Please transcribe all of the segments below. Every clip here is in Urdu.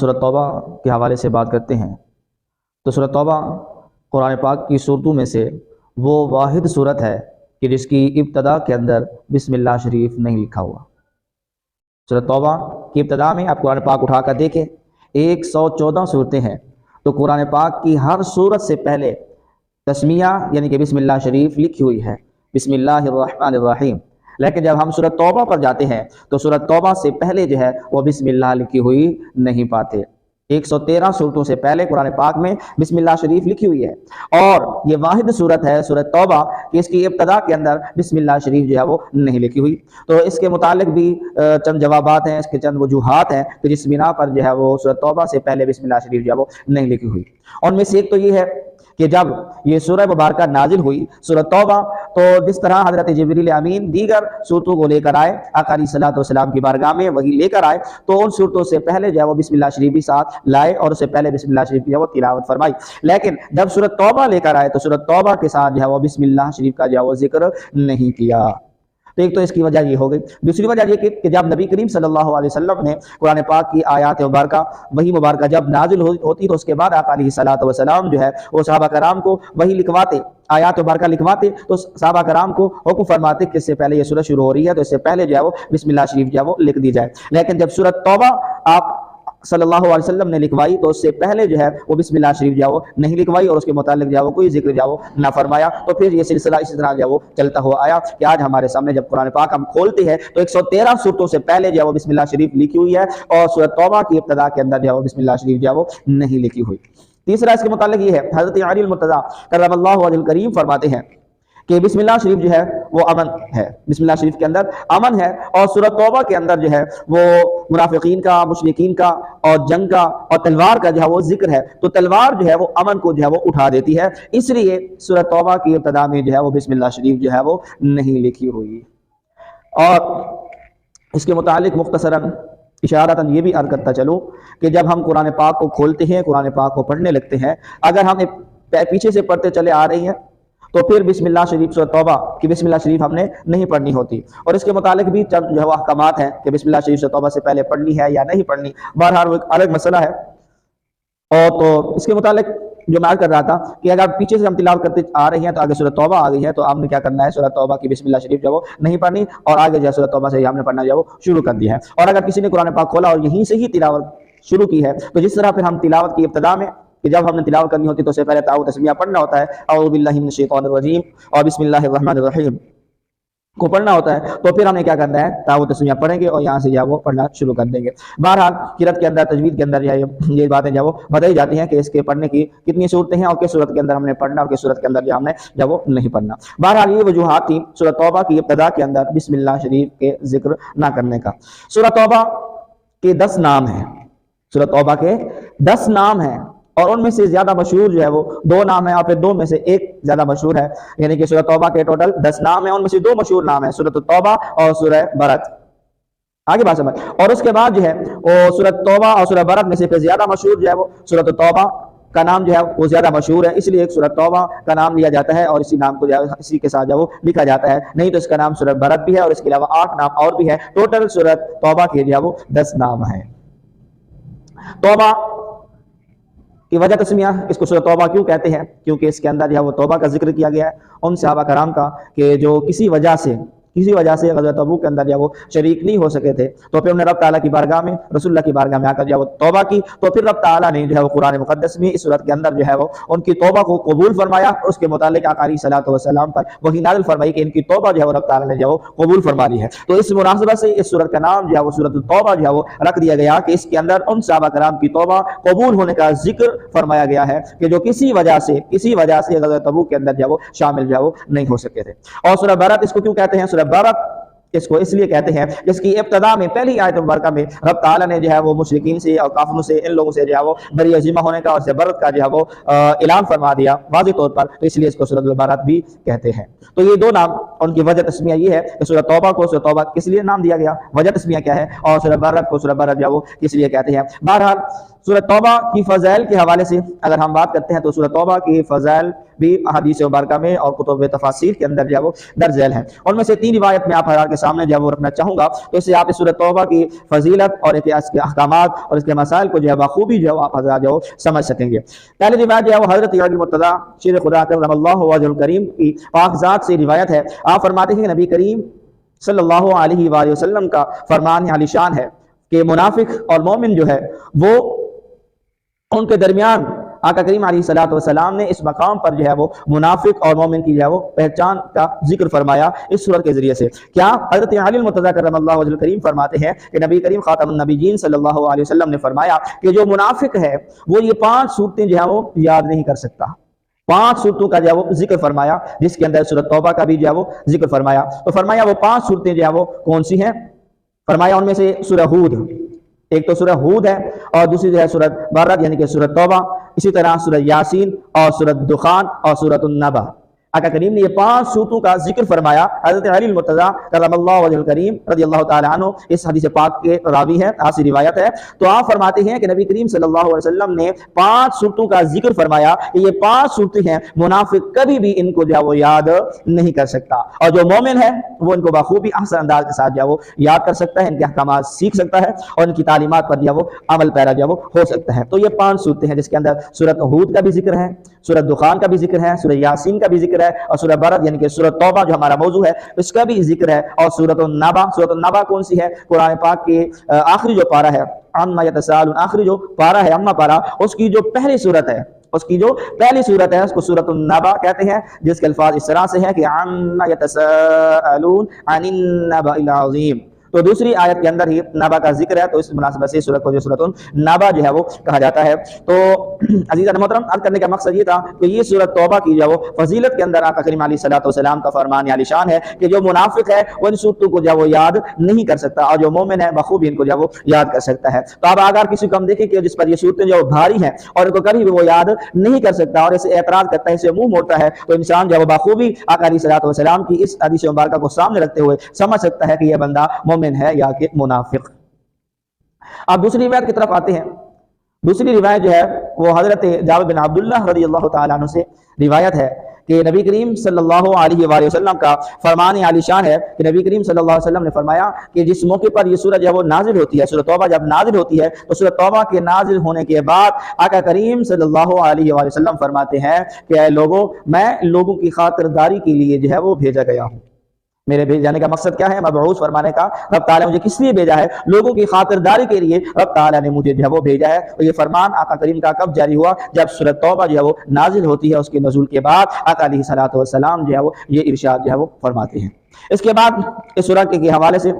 سورۃ توبہ کے حوالے سے بات کرتے ہیں تو سورۃ توبہ قرآن پاک کی صورتوں میں سے وہ واحد صورت ہے کہ جس کی ابتدا کے اندر بسم اللہ شریف نہیں لکھا ہوا۔ سورۃ توبہ کی ابتدا میں آپ قرآن پاک اٹھا کر دیکھیں 114 صورتیں ہیں، تو قرآن پاک کی ہر صورت سے پہلے تسمیہ یعنی کہ بسم اللہ شریف لکھی ہوئی ہے، بسم اللہ الرحمن الرحیم۔ لیکن جب ہم سورۃ توبہ پر جاتے ہیں تو سورۃ توبہ سے پہلے جو ہے وہ بسم اللہ لکھی ہوئی نہیں پاتے۔ 113 صورتوں سے پہلے قرآن پاک میں بسم اللہ شریف لکھی ہوئی ہے، اور یہ واحد صورت ہے سورۃ توبہ کہ اس کی ابتدا کے اندر بسم اللہ شریف جو ہے وہ نہیں لکھی ہوئی۔ تو اس کے متعلق بھی چند جوابات ہیں، اس کے چند وجوہات ہیں کہ جس بنا پر جو ہے وہ سورۃ توبہ سے پہلے بسم اللہ شریف جو ہے وہ نہیں لکھی ہوئی۔ ان میں سے ایک تو یہ ہے کہ جب یہ سورہ مبارکہ نازل ہوئی سورۃ توبہ، تو جس طرح حضرت جبریل امین دیگر صورتوں کو لے کر آئے آقا علیہ الصلوۃ والسلام کی بارگاہ میں، وہی لے کر آئے، تو ان صورتوں سے پہلے جو ہے وہ بسم اللہ شریف بھی ساتھ لائے اور اس سے پہلے بسم اللہ شریف کی وہ تلاوت فرمائی۔ لیکن جب سورۃ توبہ لے کر آئے تو سورۃ توبہ کے ساتھ جو ہے وہ بسم اللہ شریف کا جو ہے وہ ذکر نہیں کیا۔ تو ایک تو اس کی وجہ یہ ہو گئی۔ دوسری وجہ یہ کہ جب نبی کریم صلی اللہ علیہ وسلم نے قرآن پاک کی آیات مبارکہ وہی مبارکہ جب نازل ہوتی تو اس کے بعد آقا علیہ الصلوۃ والسلام جو ہے وہ صحابہ کرام کو وہی لکھواتے، آیات مبارکہ لکھواتے، تو صحابہ کرام کو حکم فرماتے کہ اس سے پہلے یہ سورہ شروع ہو رہی ہے تو اس سے پہلے جو ہے وہ بسم اللہ شریف جو ہے وہ لکھ دی جائے۔ لیکن جب سورۃ توبہ آپ صلی اللہ علیہ وسلم نے لکھوائی تو اس سے پہلے جو ہے وہ بسم اللہ شریف جو ہے وہ نہیں لکھوائی، اور اس کے متعلق جو ہے وہ کوئی ذکر جو ہے وہ نہ فرمایا۔ تو پھر یہ سلسلہ اسی طرح جو ہے وہ چلتا ہوا آیا کہ آج ہمارے سامنے جب قرآن پاک ہم کھولتے ہیں تو 113 صورتوں سے پہلے جو ہے وہ بسم اللہ شریف لکھی ہوئی ہے، اور سورۃ توبہ کی ابتدا کے اندر جو ہے وہ بسم اللہ شریف جو ہے وہ نہیں لکھی ہوئی۔ تیسرا اس کے متعلق یہ ہے، حضرت علی المرتضیٰ کرم اللہ وجہہ الکریم فرماتے ہیں کہ بسم اللہ شریف جو ہے وہ امن ہے، بسم اللہ شریف کے اندر امن ہے، اور سورۃ توبہ کے اندر جو ہے وہ منافقین کا، مشرکین کا اور جنگ کا اور تلوار کا جو ہے وہ ذکر ہے، تو تلوار جو ہے وہ امن کو جو ہے وہ اٹھا دیتی ہے، اس لیے سورۃ توبہ کی ابتدا میں جو ہے وہ بسم اللہ شریف جو ہے وہ نہیں لکھی ہوئی۔ اور اس کے متعلق مختصراً اشارتاً یہ بھی عرض کرتا چلوں کہ جب ہم قرآن پاک کو کھولتے ہیں، قرآن پاک کو پڑھنے لگتے ہیں، اگر ہم پیچھے سے پڑھتے چلے آ رہی ہیں تو پھر بسم اللہ شریف سورۃ توبہ کی بسم اللہ شریف ہم نے نہیں پڑھنی ہوتی، اور اس کے متعلق بھی چند جو ہے احکامات ہیں کہ بسم اللہ شریف سورۃ توبہ سے پہلے پڑھنی ہے یا نہیں پڑھنی، بہرحال وہ ایک الگ مسئلہ ہے۔ اور تو اس کے متعلق جو میں کر رہا تھا کہ اگر پیچھے سے ہم تلاوت کرتے آ رہے ہیں تو آگے سورۃ توبہ آ گئی ہے تو ہم نے کیا کرنا ہے، سورۃ توبہ کی بسم اللہ شریف جو وہ نہیں پڑھنی، اور آگے جو ہے سورۃ توبہ سے ہم نے پڑھنا جو وہ شروع کر دیا ہے۔ اور اگر کسی نے قرآن پاک کھولا اور یہیں سے ہی تلاوت شروع کی ہے تو جس طرح پھر ہم تلاوت کی ابتدا میں کہ جب ہم نے تلاوت کرنی ہوتی تو اس سے پہلے تعاوذ تسمیہ پڑھنا ہوتا ہے، اعوذ باللہ من الشیطان الرجیم اور بسم اللہ الرحمن الرحیم کو پڑھنا ہوتا ہے، تو پھر ہمیں کیا کرنا ہے، تعاوذ تسمیہ پڑھیں گے اور یہاں سے جو وہ پڑھنا شروع کر دیں گے۔ بہرحال قرأت کے اندر، تجوید کے اندر یہ باتیں جو وہ بتائی جاتی ہیں کہ اس کے پڑھنے کی کتنی صورتیں ہیں اور کس صورت کے اندر ہم نے پڑھنا اور کس صورت کے اندر جو ہم نے جب وہ نہیں پڑھنا۔ بہرحال یہ وجوہات تھیں سورۃ توبہ کی ابتدا کے اندر بسم اللہ شریف کے ذکر نہ کرنے کا۔ سورۃ توبہ کے 10 نام ہیں، سورۃ توبہ کے 10 نام ہیں، اور ان میں سے زیادہ مشہور جو ہے وہ 2 نام ہیں، اور پھر 2 میں سے ایک زیادہ مشہور ہے، یعنی کہ سورۃ توبہ کے ٹوٹل 10 نام ہیں، ان میں سے 2 مشہور نام ہیں، سورۃ التوبہ اور سورہ برت۔ آگے بات سمجھ، اور اس کے بعد جو ہے وہ سورۃ توبہ اور سورہ برت میں سے پھر زیادہ مشہور جو ہے وہ سورۃ التوبہ کا نام جو ہے وہ زیادہ مشہور ہے، اس لیے ایک سورۃ توبہ کا نام لیا جاتا ہے اور اسی نام کو اسی کے ساتھ جو وہ لکھا جاتا ہے، نہیں تو اس کا نام سورۃ برت بھی ہے اور اس کے علاوہ 8 نام اور بھی ہے، ٹوٹل سورۃ توبہ کے جو ہے وہ 10 نام ہیں۔ توبہ کی وجہ تسمیہ، اس کو سورۃ توبہ کیوں کہتے ہیں؟ کیونکہ اس کے اندر جو ہے وہ توبہ کا ذکر کیا گیا ہے ان صحابہ کرام کا کہ جو کسی وجہ سے غزوہ تبوک کے اندر جو وہ شریک نہیں ہو سکے تھے، تو پھر انہوں نے رب تعالیٰ کی بارگاہ میں، رسول اللہ کی بارگاہ میں آ کر جو وہ توبہ کی، تو پھر رب تعالیٰ نے جو ہے وہ قرآن مقدس میں اس صورت کے اندر جو ہے وہ ان کی توبہ کو قبول فرمایا، اس کے متعلق آقا علیہ الصلوۃ والسلام پر وحی نازل فرمائی کہ ان کی توبہ جو ہے وہ رب تعالیٰ نے جو وہ قبول فرما لی ہے۔ تو اس مناسبت سے اس صورت کا نام جو ہے وہ سورۃ التوبہ جو ہے وہ رکھ دیا گیا کہ اس کے اندر ان صحابہ کرام کی توبہ قبول ہونے کا ذکر فرمایا گیا ہے کہ جو کسی وجہ سے غزوہ تبوک کے اندر جو ہے وہ شامل جو ہے وہ نہیں ہو سکے تھے۔ اور سورہ برت اس کو کیوں کہتے ہیں؟ سورہ برت اس کو اس لیے کہتے ہیں جس کی ابتدا میں پہلی آیت مبارکہ میں رب تعالیٰ نے جو ہے وہ مشرکین سے اور کافروں سے، ان لوگوں سے جو ہے وہ بری عظیمہ ہونے کا اور سے برت کا جو ہے وہ اعلان فرما دیا واضح طور پر، تو اس لیے اس کو سورۃ البرت بھی کہتے ہیں۔ تو یہ 2 نام، ان کی وجہ تسمیہ یہ ہے کہ سورۃ توبہ کو سورۃ توبہ کس لیے نام دیا گیا، وجہ تسمیہ کیا ہے، اور سورۃ برت کو سورۃ برت جو ہے وہ کس لیے کہتے ہیں۔ بہرحال سورۃ توبہ کی فضائل کے حوالے سے اگر ہم بات کرتے ہیں تو سورۃ توبہ کی فضائل بھی احادیث مبارکہ میں اور کتب تفاسیر کے اندر جو ہے وہ درج ذیل ہیں. اور میں سے 3 روایت میں آپ حضرات کے سامنے جو ہے وہ رکھنا چاہوں گا، تو اس سے آپ اس سورۃ توبہ کی فضیلت اور اس کے احکامات اور اس کے مسائل کو جو ہے بخوبی جو ہے آپ حضرات جو سمجھ سکیں گے. پہلی روایت جو ہے وہ حضرت علی مرتضیٰ شیر خدا کرم اللہ وجہ الکریم کی پاک ذات سے روایت ہے. آپ فرماتے ہیں کہ نبی کریم صلی اللہ علیہ وآلہ وسلم کا فرمان عالی شان ہے کہ منافق اور مومن جو ہے وہ ان کے درمیان آقا کریم علیہ الصلوۃ والسلام نے اس مقام پر جو ہے وہ منافق اور مومن کی جو ہے وہ پہچان کا ذکر فرمایا اس سورت کے ذریعے سے. کیا حضرت علی المرتضیٰ کرم اللہ وجہ الکریم فرماتے ہیں کہ نبی کریم خاتم النبیین صلی اللہ علیہ وسلم نے فرمایا کہ جو منافق ہے وہ یہ 5 صورتیں جو ہے وہ یاد نہیں کر سکتا. 5 صورتوں کا جو ہے وہ ذکر فرمایا، جس کے اندر سورۃ توبہ کا بھی جو ہے وہ ذکر فرمایا. تو فرمایا وہ 5 صورتیں جو ہے وہ کون سی ہیں؟ فرمایا ان میں سے سورہ ہود، ایک تو سورہ ہود ہے اور دوسری جو ہے سورۃ برد یعنی کہ سورۃ توبہ، اسی طرح سورہ یاسین اور سورۃ دخان اور سورۃ النبا. آقا کریم نے یہ 5 صورتوں کا ذکر فرمایا. حضرت علی المرتضیٰ کرم اللہ وجہ الکریم رضی اللہ تعالیٰ عنہ اس حدیث پاک کے راوی ہے، ایسی روایت ہے. تو آپ فرماتے ہیں کہ نبی کریم صلی اللہ علیہ وسلم نے 5 صورتوں کا ذکر فرمایا کہ یہ 5 صورتیں ہیں، منافق کبھی بھی ان کو جو ہے وہ یاد نہیں کر سکتا، اور جو مومن ہے وہ ان کو بخوبی احسن انداز کے ساتھ جو ہے وہ یاد کر سکتا ہے، ان کے احکامات سیکھ سکتا ہے اور ان کی تعلیمات پر جو ہے وہ عمل پیرا جو ہے وہ ہو سکتا ہے. تو یہ 5 صورتیں ہیں جس کے اندر سورۃ ہود کا بھی ذکر ہے، سورۃ دخان کا بھی ذکر ہے، سورہ یاسین کا بھی ذکر ہے، اور سورہ برد یعنی کہ سورۃ توبہ جو ہمارا موضوع ہے اس کا بھی ذکر ہے، اور سورۃ النبا. سورۃ النبا کون سی ہے؟ قرآن پاک کے آخری جو پارہ ہے، عما یتساءلون، آخری جو پارہ ہے عما پارہ، اس کی جو پہلی صورت ہے، اس کی جو پہلی صورت ہے اس کو سورۃ النبا کہتے ہیں، جس کے الفاظ اس طرح سے ہیں کہ عما یتساءلون عن النبأ العظیم. تو دوسری آیت کے اندر ہی نبا کا ذکر ہے، تو اس مناسبت سے سورت کو جو سورۃ النبا جو ہے وہ کہا جاتا ہے. تو عزیزان محترم، عرض کرنے کا مقصد یہ تھا کہ یہ سورۃ توبہ کی جو فضیلت کے اندر آقا کریم علیہ الصلوۃ والسلام کا فرمان عالی شان ہے کہ جو منافق ہے وہ ان صورتوں کو جو وہ یاد نہیں کر سکتا، اور جو مومن ہے بخوبی ان کو جو وہ یاد کر سکتا ہے. تو اب اگر کسی کو ہم دیکھیں کہ جس پر یہ صورتیں جو بھاری ہیں اور ان کو کبھی بھی وہ یاد نہیں کر سکتا اور اسے اعتراض کرتا ہے، اسے منہ موڑتا ہے، تو انسان جو وہ بخوبی آقا علیہ الصلوۃ والسلام کی اس حدیث مبارکہ کو سامنے رکھتے ہوئے سمجھ سکتا ہے کہ یہ بندہ مومن ہے یا کہ منافق. اب دوسری روایت کی طرف آتے ہیں. دوسری روایت جو ہے وہ حضرت جابر بن عبداللہ رضی اللہ تعالیٰ عنہ سے روایت ہے کہ نبی کریم صلی اللہ علیہ وآلہ وسلم کا فرمان عالی شان ہے کہ نبی کریم صلی اللہ علیہ وسلم نے فرمایا کہ جس موقع پر یہ سورہ جب وہ نازل ہوتی ہے، سورہ توبہ جب نازل ہوتی ہے، تو سورہ توبہ کے نازل ہونے کے بعد آقا کریم صلی اللہ علیہ وآلہ وسلم فرماتے ہیں کہ اے لوگوں، میں لوگوں کی خاطرداری کے لیے جو ہے وہ بھیجا گیا ہوں. میرے بھیج جانے کا مقصد کیا ہے؟ مبعوث فرمانے کا رب تعالیٰ مجھے کس لیے بھیجا ہے؟ لوگوں کی خاطرداری کے لیے رب تعالیٰ نے مجھے جو ہے وہ بھیجا ہے. اور یہ فرمان آقا کریم کا کب جاری ہوا؟ جب سورۃ توبہ جو ہے وہ نازل ہوتی ہے. اس کے نزول کے بعد آقا علیہ الصلوۃ والسلام جو ہے وہ یہ ارشاد جو ہے وہ فرماتے ہیں. اس کے بعد اس سورہ کے حوالے سے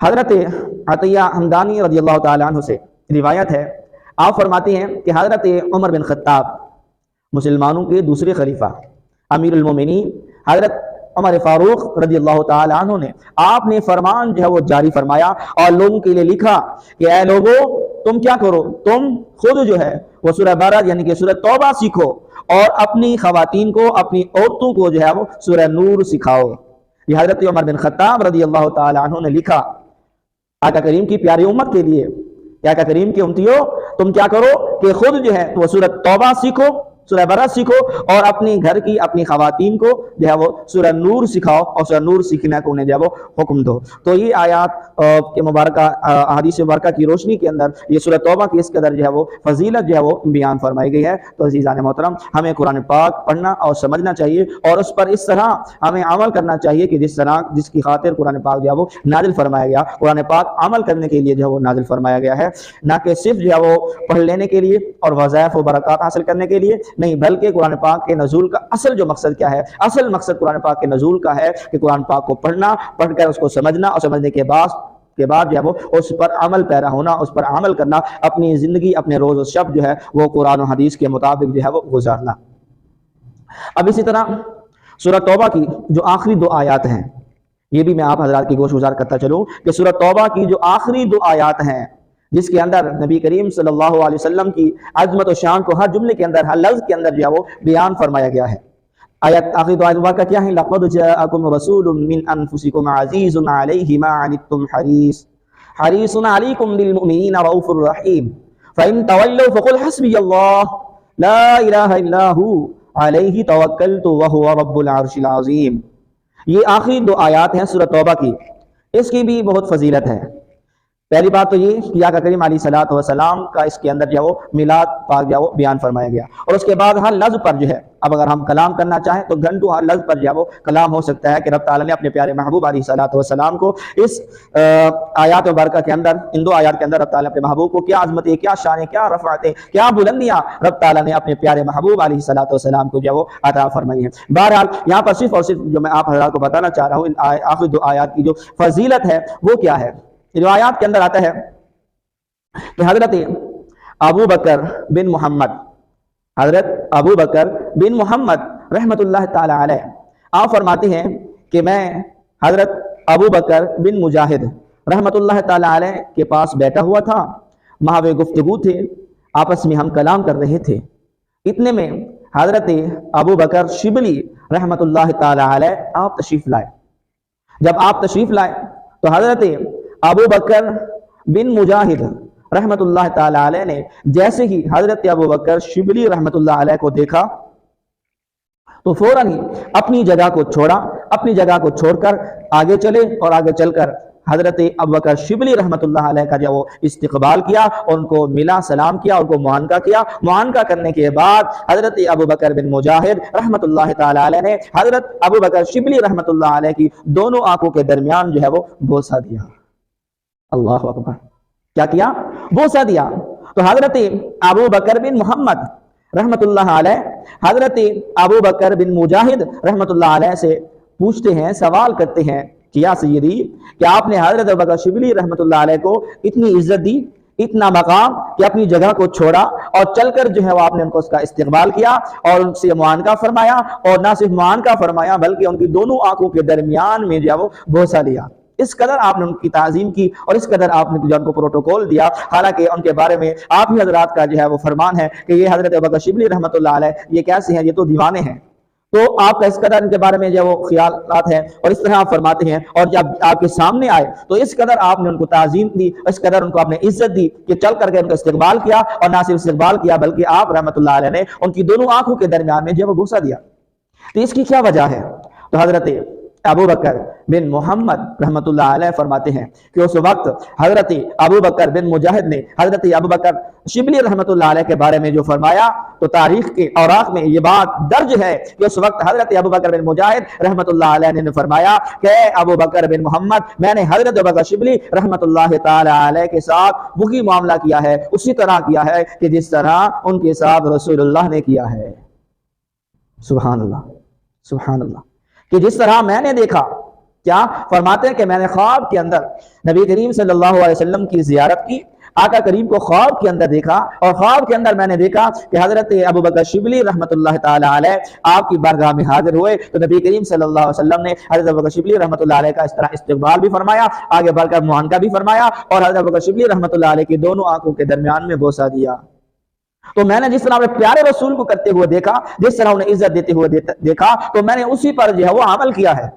حضرت عطیہ حمدانی رضی اللہ تعالیٰ عنہ سے روایت ہے. آپ فرماتے ہیں کہ حضرت عمر بن خطاب، مسلمانوں کے دوسرے خلیفہ، امیر المومنین حضرت عمر فاروق رضی اللہ تعالی عنہ نے آپ نے فرمان جو ہے وہ جاری فرمایا اور لوگوں کے لیے لکھا کہ اے لوگوں، تم کیا کرو، تم خود جو ہے وہ سورہ برد یعنی کہ سورہ توبہ سیکھو اور اپنی خواتین کو، اپنی عورتوں کو جو ہے وہ سورہ نور سکھاؤ. یہ حضرت عمر بن خطاب رضی اللہ تعالی عنہ نے لکھا آقا کریم کی پیاری امت کے لیے کہ آقا کریم کی امتیوں، تم کیا کرو کہ خود جو ہے وہ سورہ توبہ سیکھو، سورہ برد سیکھو، اور اپنی گھر کی اپنی خواتین کو جو ہے وہ سورہ نور سکھاؤ اور سورہ نور سیکھنے کو انہیں جو ہے وہ حکم دو. تو یہ آیات کے مبارکہ احادیث مبارکہ کی روشنی کے اندر یہ سورہ توبہ کی اس قدر جو ہے وہ فضیلت جو ہے وہ بیان فرمائی گئی ہے. تو عزیزان محترم، ہمیں قرآن پاک پڑھنا اور سمجھنا چاہیے اور اس پر اس طرح ہمیں عمل کرنا چاہیے کہ جس کی خاطر قرآن پاک جو ہے وہ نازل فرمایا گیا. قرآن پاک عمل کرنے کے لیے جو ہے وہ نازل فرمایا گیا ہے، نہ کہ صرف جو ہے وہ پڑھ لینے کے لیے اور وظائف و برکات حاصل کرنے کے لیے نہیں، بلکہ قرآن پاک کے نزول کا اصل جو مقصد کیا ہے؟ اصل مقصد قرآن پاک کے نزول کا ہے کہ قرآن پاک کو پڑھنا، پڑھ کر اس کو سمجھنا اور سمجھنے کے بعد جو ہے وہ اس پر عمل پیرا ہونا، اس پر عمل کرنا، اپنی زندگی، اپنے روز و شب جو ہے وہ قرآن و حدیث کے مطابق جو ہے وہ گزارنا. اب اسی طرح سورہ توبہ کی جو آخری 2 آیات ہیں، یہ بھی میں آپ حضرات کی گوش گزار کرتا چلوں کہ سورہ توبہ کی جو آخری 2 آیات ہیں، جس کے اندر نبی کریم صلی اللہ علیہ وسلم کی عظمت و شان کو ہر جملے کے اندر، ہر لفظ کے اندر جو ہے وہ بیان فرمایا گیا ہے. آیت آخری 2 آیات کا کیا ہے؟ لَقَدْ جَاءَكُمْ رَسُولٌ مِّنْ أَنفُسِكُمْ عَزِيزٌ عَلَيْهِ مَا عَنِتُّمْ حَرِيصٌ عَلَيْكُمْ بِالْمُؤْمِنِينَ رَءُوفٌ رَحِيمٌ. فَإِن تَوَلَّوْا فَقُلْ حَسْبِيَ اللَّهُ لَا إِلَٰهَ إِلَّا هُوَ عَلَيْهِ تَوَكَّلْتُ وَهُوَ رَبُّ الْعَرْشِ الْعَظِيمِ۔ یہ آخری 2 آیات ہیں سورۃ توبہ کی، اس کی بھی بہت فضیلت ہے۔ پہلی بات تو یہ کہ آقا کریم علیہ الصلوۃ والسلام کا اس کے اندر جو وہ میلاد پاک جو وہ بیان فرمایا گیا، اور اس کے بعد ہر لفظ پر جو ہے، اب اگر ہم کلام کرنا چاہیں تو گھنٹوں ہر لفظ پر جو وہ کلام ہو سکتا ہے کہ رب تعالیٰ نے اپنے پیارے محبوب علیہ الصلوۃ والسلام کو اس آیات مبارکہ کے اندر، ان 2 آیات کے اندر رب تعالیٰ اپنے محبوب کو کیا عظمتیں، کیا شانیں، کیا رفعتیں، کیا بلندیاں رب تعالیٰ نے اپنے پیارے محبوب علیہ الصلوۃ والسلام کو جو وہ عطا فرمائی ہیں۔ بہرحال یہاں پر صرف اور صرف جو میں آپ حضرات کو بتانا چاہ رہا ہوں، ان آخری 2 آیات کی جو فضیلت ہے وہ کیا ہے۔ جو آیات کے اندر آتا ہے کہ حضرت ابو بکر بن محمد، حضرت ابو بکر بن محمد رحمۃ اللہ تعالی علیہ، آپ فرماتے ہیں کہ میں حضرت ابو بکر بن مجاہد رحمۃ اللہ تعالی علیہ کے پاس بیٹھا ہوا تھا، محو گفتگو تھے، آپس میں ہم کلام کر رہے تھے، اتنے میں حضرت ابو بکر شبلی رحمۃ اللہ تعالی علیہ آپ تشریف لائے۔ جب آپ تشریف لائے تو حضرت ابو بکر بن مجاہد رحمت اللہ تعالی علیہ نے جیسے ہی حضرت ابو بکر شبلی رحمت اللہ علیہ کو دیکھا تو فوراً ہی اپنی جگہ کو چھوڑا، اپنی جگہ کو چھوڑ کر آگے چلے، اور آگے چل کر حضرت ابو بکر شبلی رحمت اللہ علیہ کا جو وہ استقبال کیا، ان کو ملا، سلام کیا، ان کو معانقہ کیا۔ معانقہ کرنے کے بعد حضرت ابو بکر بن مجاہد رحمت اللہ تعالی علیہ نے حضرت ابو بکر شبلی رحمت اللہ علیہ کی دونوں آنکھوں کے درمیان جو ہے وہ بوسہ دیا۔ اللہ اکبر، کیا کیا؟ بوسہ دیا۔ تو حضرت ابو بکر بن محمد رحمت اللہ علیہ حضرت ابو بکر بن مجاہد رحمت اللہ علیہ سے پوچھتے ہیں، سوال کرتے ہیں کہ یا سیدی، کہ آپ نے حضرت ابو بکر شبلی رحمت اللہ علیہ کو اتنی عزت دی، اتنا مقام، کہ اپنی جگہ کو چھوڑا اور چل کر جو ہے وہ آپ نے ان کو اس کا استقبال کیا اور ان سے معانقہ فرمایا، اور نہ صرف معانقہ فرمایا بلکہ ان کی دونوں آنکھوں کے درمیان میں جو ہے وہ بوسہ دیا۔ اس قدر آپ نے ان کی تعظیم کی اور اس قدر آپ نے جو ان کو پروٹوکول دیا، حالانکہ ان کے بارے میں آپ ہی حضرات کا جو ہے وہ فرمان ہے کہ یہ حضرت ابو بکر شبلی رحمت اللہ علیہ یہ کیسے ہیں، یہ تو دیوانے ہیں۔ تو آپ کا اس قدر ان کے بارے میں جو وہ خیالات ہیں اور اس طرح آپ فرماتے ہیں، اور جب آپ کے سامنے آئے تو اس قدر آپ نے ان کو تعظیم دی، اس قدر ان کو آپ نے عزت دی کہ چل کر کے ان کا استقبال کیا، اور نہ صرف استقبال کیا بلکہ آپ رحمت اللہ علیہ نے ان کی دونوں آنکھوں کے درمیان میں جو وہ بوسہ دیا۔ تو اس کی کیا وجہ ہے؟ تو حضرت ابو بکر بن محمد رحمت اللہ علیہ فرماتے ہیں کہ اس وقت حضرت ابو بکر بن مجاہد نے حضرت ابو بکر شبلی رحمت اللہ علیہ کے بارے میں جو فرمایا، تو تاریخ کے اوراق میں یہ بات درج ہے کہ اس وقت حضرت ابو بکر بن مجاہد رحمت اللہ علیہ نے فرمایا کہ ابو بکر بن محمد، میں نے حضرت ابو بکر شبلی رحمت اللہ تعالی علیہ کے ساتھ وہی معاملہ کیا ہے، اسی طرح کیا ہے کہ جس طرح ان کے ساتھ رسول اللہ نے کیا ہے۔ سبحان اللہ، سبحان اللہ، کہ جس طرح میں نے دیکھا، کیا فرماتے ہیں کہ میں نے خواب کے اندر نبی کریم صلی اللہ علیہ وسلم کی زیارت کی، آقا کریم کو خواب کے اندر دیکھا، اور خواب کے اندر میں نے دیکھا کہ حضرت ابو بکر شبلی رحمت اللہ تعالی علیہ آپ کی بارگاہ میں حاضر ہوئے، تو نبی کریم صلی اللہ علیہ وسلم نے حضرت ابو بکر شبلی رحمت اللہ علیہ کا اس طرح استقبال بھی فرمایا، آگے بڑھ کر معانقہ بھی فرمایا، اور حضرت ابو بکر شبلی رحمت اللہ علیہ کی دونوں آنکھوں کے درمیان میں بوسہ دیا۔ تو میں نے جس طرح اپنے پیارے رسول کو کرتے ہوئے دیکھا، جس طرح انہیں عزت دیتے ہوئے دیکھا، تو میں نے اسی پر جو ہے وہ عمل کیا ہے۔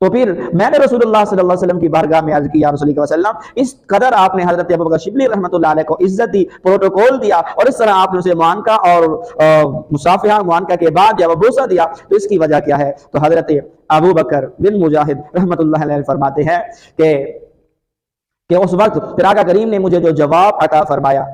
تو پھر میں نے رسول اللہ صلی اللہ علیہ وسلم کی بارگاہ میں عرض کی، یا رسول اللہ صلی اللہ علیہ وسلم، اس قدر آپ نے حضرت ابو بکر شبلی رحمت اللہ علیہ کو عزت دی، پروٹوکول دیا، اور اس طرح آپ نے اسے معانقہ اور مصافحہ، معانقہ کے بعد جب بوسہ دیا، تو اس کی وجہ کیا ہے؟ تو حضرت ابو بکر بن مجاہد رحمت اللہ علیہ فرماتے ہیں کہ اس وقت پھر آقا کریم نے مجھے جو جواب عطا فرمایا،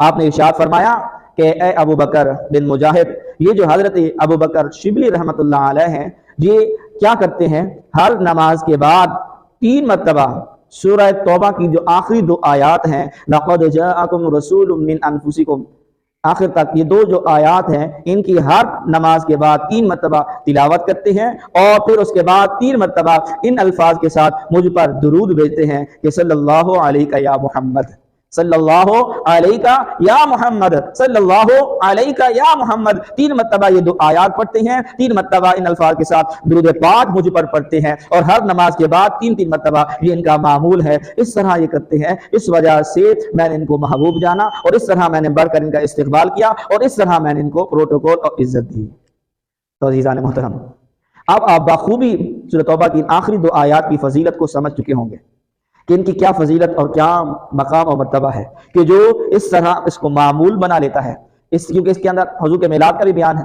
آپ نے ارشاد فرمایا کہ اے ابو بکر بن مجاہد، یہ جو حضرت ابو بکر شبلی رحمت اللہ علیہ ہیں، یہ کیا کرتے ہیں؟ ہر نماز کے بعد 3 مرتبہ سورہ توبہ کی جو آخری 2 آیات ہیں، لَقَدْ جَاءَكُمْ رَسُولٌ مِّنْ أَنفُسِكُمْ، آخر تک یہ 2 جو آیات ہیں، ان کی ہر نماز کے بعد 3 مرتبہ تلاوت کرتے ہیں، اور پھر اس کے بعد 3 مرتبہ ان الفاظ کے ساتھ مجھ پر درود بھیجتے ہیں کہ صلی اللہ علیہ یا محمد، صلی اللہ علیہ یا محمد، صلی اللہ علیہ یا محمد۔ 3 مرتبہ یہ 2 آیات پڑھتے ہیں، 3 مرتبہ ان الفاظ کے ساتھ درود پاک مجھ پر پڑھتے ہیں، اور ہر نماز کے بعد 3 مرتبہ یہ ان کا معمول ہے۔ اس طرح یہ کرتے ہیں، اس وجہ سے میں نے ان کو محبوب جانا، اور اس طرح میں نے بڑھ کر ان کا استقبال کیا، اور اس طرح میں نے ان کو پروٹوکول اور عزت دی۔ تو عزیزان محترم، اب آپ بخوبی سورۃ توبہ کی آخری 2 آیات کی فضیلت کو سمجھ چکے ہوں گے۔ کہ ان کی کیا فضیلت اور کیا مقام اور مرتبہ ہے کہ جو اس طرح اس کو معمول بنا لیتا ہے، کیونکہ اس کے اندر حضور کے میلاد کا بھی بیان ہے،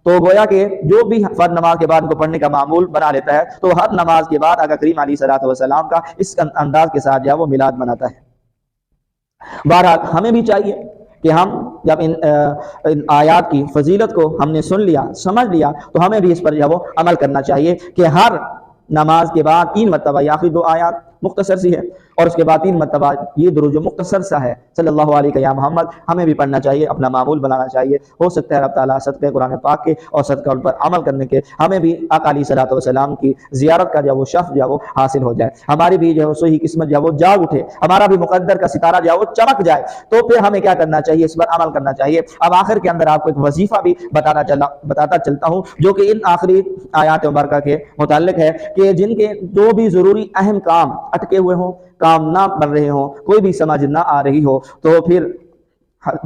تو گویا کہ جو بھی فرض نماز کے بعد ان کو پڑھنے کا معمول بنا لیتا ہے، تو ہر نماز کے بعد آقا کریم علیہ الصلوۃ والسلام کا اس انداز کے ساتھ جو ہے وہ میلاد مناتا ہے۔ بہرحال ہمیں بھی چاہیے کہ ہم جب ان آیات کی فضیلت کو ہم نے سن لیا، سمجھ لیا، تو ہمیں بھی اس پر جو ہے وہ عمل کرنا چاہیے کہ ہر نماز کے بعد 3 مرتبہ، یہ آخری 2 آیات مختصر سی ہے، اور اس کے بعد 3 مرتبہ یہ درود جو مختصر سا ہے صلی اللہ علیہ یا محمد، ہمیں بھی پڑھنا چاہیے، اپنا معمول بنانا چاہیے۔ ہو سکتا ہے رب تعالیٰ صدقہ قرآن پاک کے اور صدقہ ان پر عمل کرنے کے ہمیں بھی آقا علیہ الصلوۃ والسلام کی زیارت کا جو وہ شرف جو ہے وہ حاصل ہو جائے، ہماری بھی جو ہے صحیح قسمت جو ہے وہ جاگ اٹھے، ہمارا بھی مقدر کا ستارہ جو ہے وہ چمک جائے، تو پھر ہمیں کیا کرنا چاہیے؟ اس پر عمل کرنا چاہیے۔ اب آخر کے اندر آپ کو ایک وظیفہ بھی بتاتا چلتا ہوں، جو کہ ان آخری آیات مبارکہ کے متعلق ہے، کہ جن کے جو بھی ضروری اہم کام اٹکے ہوئے ہوں، کام نہ بن رہے ہوں، کوئی بھی سمجھ نہ آ رہی ہو، تو پھر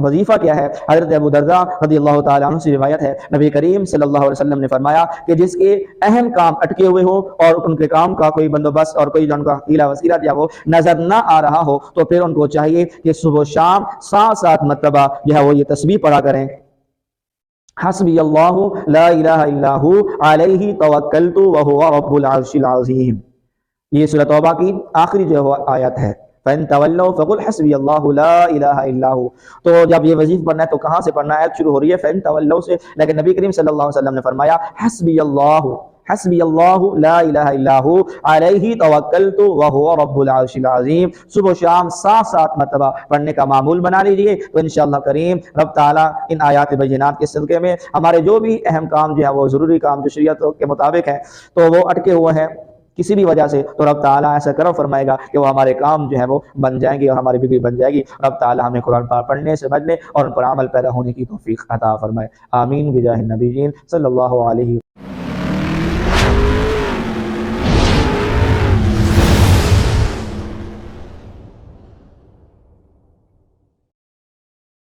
وظیفہ کیا ہے؟ حضرت ابو درداء رضی اللہ تعالیٰ عنہ سے روایت ہے، نبی کریم صلی اللہ علیہ وسلم نے فرمایا کہ جس کے اہم کام اٹکے ہوئے ہو اور ان کے کام کا کوئی بندوبست اور کوئی ان کا ہیلا وسیلہ یا وہ نظر نہ آ رہا ہو، تو پھر ان کو چاہیے کہ صبح و شام 7 مرتبہ جو ہے وہ یہ تسبیح پڑھا کریں، حسبی اللہ لا الہ الا ہو علیہ توکلت وہو رب العرش العظیم۔ یہ سورۃ توبہ کی آخری جو آیت ہے، فَإِن تَوَلَّوْا فَقُلْ حَسْبِيَ اللَّهُ لَا إِلَٰهَ إِلَّا هُوَ۔ تو جب یہ وظیفہ پڑھنا ہے تو کہاں سے پڑھنا ہے؟ آیت شروع ہو رہی ہے فَإِن تَوَلَّوْا سے، لیکن نبی کریم صلی اللہ علیہ وسلم نے فرمایا حسبی اللہ لا الہ الا ہو علیہ توکلت وہو رب العرش العظیم۔ صبح و شام 7 مرتبہ پڑھنے کا معمول بنا لیجئے، تو انشاءاللہ کریم رب تعالیٰ ان آیات بینات کے صدقے میں ہمارے جو بھی اہم کام جو ہے وہ ضروری کام جو شریعت کے مطابق ہے تو وہ اٹکے ہوئے ہیں کسی بھی وجہ سے، تو رب تعالیٰ ایسا کرم فرمائے گا کہ وہ ہمارے کام جو ہے وہ بن جائیں گے اور ہماری بگڑی بن جائے گی۔ رب تعالیٰ ہمیں قرآن پاک پڑھنے، سمجھنے اور ان پر عمل پیدا ہونے کی توفیق عطا فرمائے، آمین بجاہ النبیین صلی اللہ علیہ وسلم۔